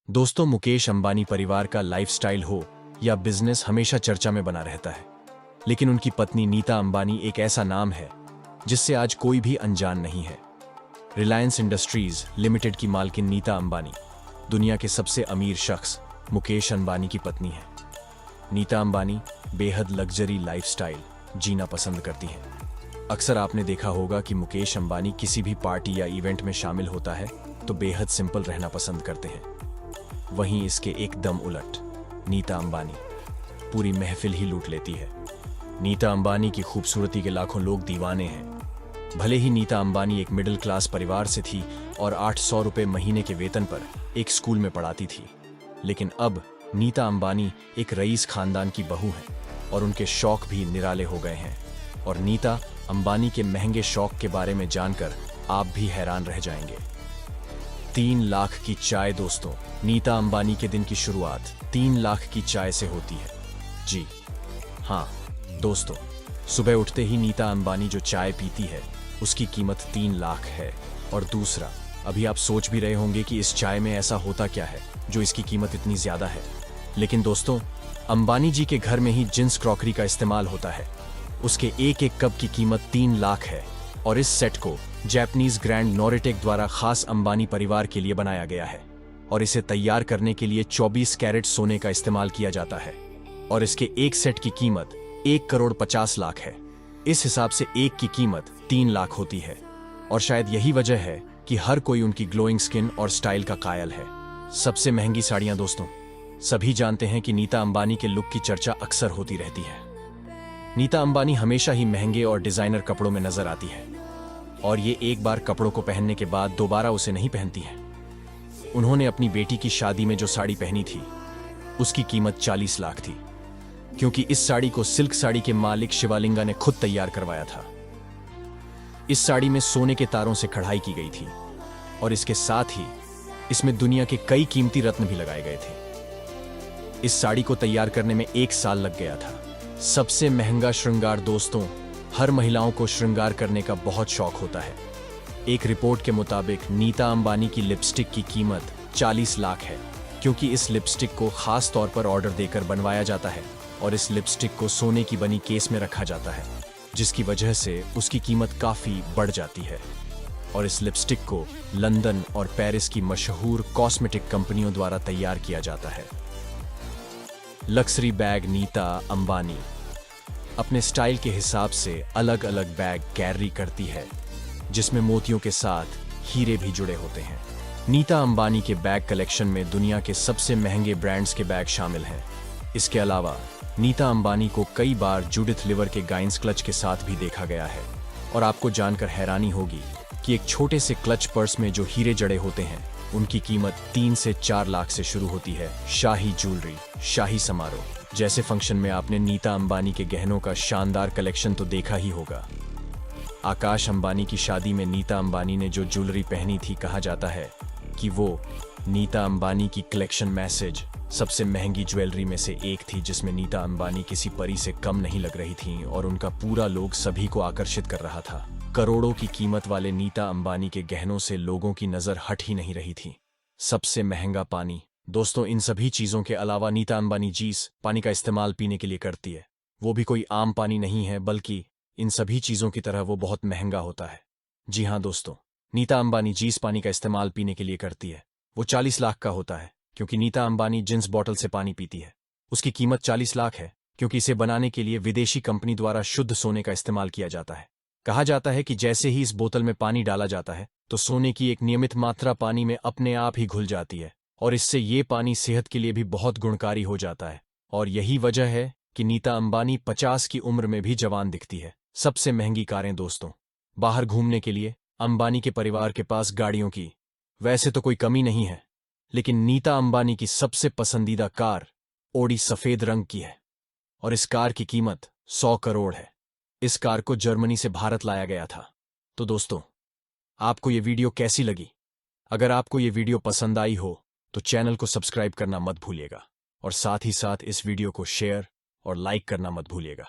दोस्तों, मुकेश अंबानी परिवार का लाइफस्टाइल हो या बिजनेस हमेशा चर्चा में बना रहता है। लेकिन उनकी पत्नी नीता अंबानी एक ऐसा नाम है जिससे आज कोई भी अनजान नहीं है। रिलायंस इंडस्ट्रीज लिमिटेड की मालकिन नीता अंबानी दुनिया के सबसे अमीर शख्स मुकेश अंबानी की पत्नी है। नीता अंबानी बेहद लग्जरी लाइफस्टाइल जीना पसंद करती हैं। अक्सर आपने देखा होगा कि मुकेश अंबानी किसी भी पार्टी या इवेंट में शामिल होता है तो बेहद सिंपल रहना पसंद करते हैं। वहीं इसके एकदम उलट नीता अंबानी पूरी महफिल ही लूट लेती है। नीता अंबानी की खूबसूरती के लाखों लोग दीवाने हैं। भले ही नीता अंबानी एक मिडिल क्लास परिवार से थी और 800 रुपए महीने के वेतन पर एक स्कूल में पढ़ाती थी, लेकिन अब नीता अंबानी एक रईस खानदान की बहू हैं और उनके शौक भी निराले हो गए हैं। और नीता अंबानी के महंगे शौक के बारे में जानकर आप भी हैरान रह जाएंगे। 3 लाख की चाय। दोस्तों, नीता अंबानी के दिन की शुरुआत 3 लाख की चाय से होती है। जी हाँ दोस्तों, सुबह उठते ही नीता अंबानी जो चाय पीती है उसकी कीमत 3 लाख है। और दूसरा, अभी आप सोच भी रहे होंगे कि इस चाय में ऐसा होता क्या है जो इसकी कीमत इतनी ज्यादा है। लेकिन दोस्तों, अंबानी जी के घर में ही जिन्स क्रॉकरी का इस्तेमाल होता है। उसके एक एक कप की कीमत 3 लाख है और इस सेट को जापानीज ग्रैंड नोरिटेक द्वारा खास अंबानी परिवार के लिए बनाया गया है। और इसे तैयार करने के लिए 24 कैरेट सोने का इस्तेमाल किया जाता है और इसके एक सेट की कीमत 1,50,00,000 है। इस हिसाब से एक की कीमत 3 लाख होती है। और शायद यही वजह है कि हर कोई उनकी ग्लोइंग स्किन और स्टाइल का कायल है। सबसे महंगी साड़ियां। दोस्तों, सभी जानते हैं कि नीता अंबानी के लुक की चर्चा अक्सर होती रहती है। नीता अंबानी हमेशा ही महंगे और डिजाइनर कपड़ों में नजर आती है और ये एक बार कपड़ों को पहनने के बाद दोबारा उसे नहीं पहनती है। उन्होंने अपनी बेटी की शादी में जो साड़ी पहनी थी उसकी कीमत 40 लाख थी, क्योंकि इस साड़ी को सिल्क साड़ी के मालिक शिवालिंगा ने खुद तैयार करवाया था। इस साड़ी में सोने के तारों से कढ़ाई की गई थी और इसके साथ ही इसमें दुनिया के कई कीमती रत्न भी लगाए गए थे। इस साड़ी को तैयार करने में 1 साल लग गया था। सबसे महंगा श्रृंगार। दोस्तों, हर महिलाओं को श्रृंगार करने का बहुत शौक होता है। एक रिपोर्ट के मुताबिक नीता अंबानी की लिपस्टिक की कीमत 40 लाख है, क्योंकि इस लिपस्टिक को खास तौर पर ऑर्डर देकर बनवाया जाता है और इस लिपस्टिक को सोने की बनी केस में रखा जाता है, जिसकी वजह से उसकी कीमत काफी बढ़ जाती है। और इस लिपस्टिक को लंदन और पेरिस की मशहूर कॉस्मेटिक कंपनियों द्वारा तैयार किया जाता है। Luxury bag. नीता अंबानी अपने स्टाइल के हिसाब से अलग अलग बैग कैरी करती है, जिसमें मोतियों के साथ हीरे भी जुड़े होते हैं। नीता अंबानी के बैग कलेक्शन में दुनिया के सबसे महंगे ब्रांड्स के बैग शामिल हैं। इसके अलावा नीता अंबानी को कई बार जूडिथ लिवर के गाइंस क्लच के साथ भी देखा गया है। और आपको जानकर हैरानी होगी कि एक छोटे से क्लच पर्स में जो हीरे जड़े होते हैं उनकी कीमत 3 से 4 लाख से शुरू होती है। शाही ज्वेलरी। शाही समारोह जैसे फंक्शन में आपने नीता अंबानी के गहनों का शानदार कलेक्शन तो देखा ही होगा। आकाश अंबानी की शादी में नीता अंबानी ने जो ज्वेलरी पहनी थी, कहा जाता है कि वो नीता अंबानी की कलेक्शन मैसेज सबसे महंगी ज्वेलरी में से एक थी, जिसमें नीता अंबानी किसी परी से कम नहीं लग रही थीं और उनका पूरा लोग सभी को आकर्षित कर रहा था। करोड़ों की कीमत वाले नीता अंबानी के गहनों से लोगों की नजर हट ही नहीं रही थी। सबसे महंगा पानी। दोस्तों, इन सभी चीजों के अलावा नीता अंबानी जिस पानी का इस्तेमाल पीने के लिए करती है वो भी कोई आम पानी नहीं है, बल्कि इन सभी चीजों की तरह वो बहुत महंगा होता है। जी हाँ दोस्तों, नीता अंबानी जिस पानी का इस्तेमाल पीने के लिए करती है वो 40 लाख का होता है, क्योंकि नीता अंबानी जिन्स बॉटल से पानी पीती है उसकी कीमत 40 लाख है, क्योंकि इसे बनाने के लिए विदेशी कंपनी द्वारा शुद्ध सोने का इस्तेमाल किया जाता है। कहा जाता है कि जैसे ही इस बोतल में पानी डाला जाता है तो सोने की एक नियमित मात्रा पानी में अपने आप ही घुल जाती है और इससे ये पानी सेहत के लिए भी बहुत गुणकारी हो जाता है। और यही वजह है कि नीता अंबानी 50 की उम्र में भी जवान दिखती है। सबसे महंगी कारें। दोस्तों, बाहर घूमने के लिए अंबानी के परिवार के पास गाड़ियों की वैसे तो कोई कमी नहीं है, लेकिन नीता अंबानी की सबसे पसंदीदा कार ऑडी सफेद रंग की है और इस कार की कीमत 100 करोड़ है। इस कार को जर्मनी से भारत लाया गया था। तो दोस्तों, आपको ये वीडियो कैसी लगी? अगर आपको ये वीडियो पसंद आई हो तो चैनल को सब्सक्राइब करना मत भूलिएगा और साथ ही साथ इस वीडियो को शेयर और लाइक करना मत भूलिएगा।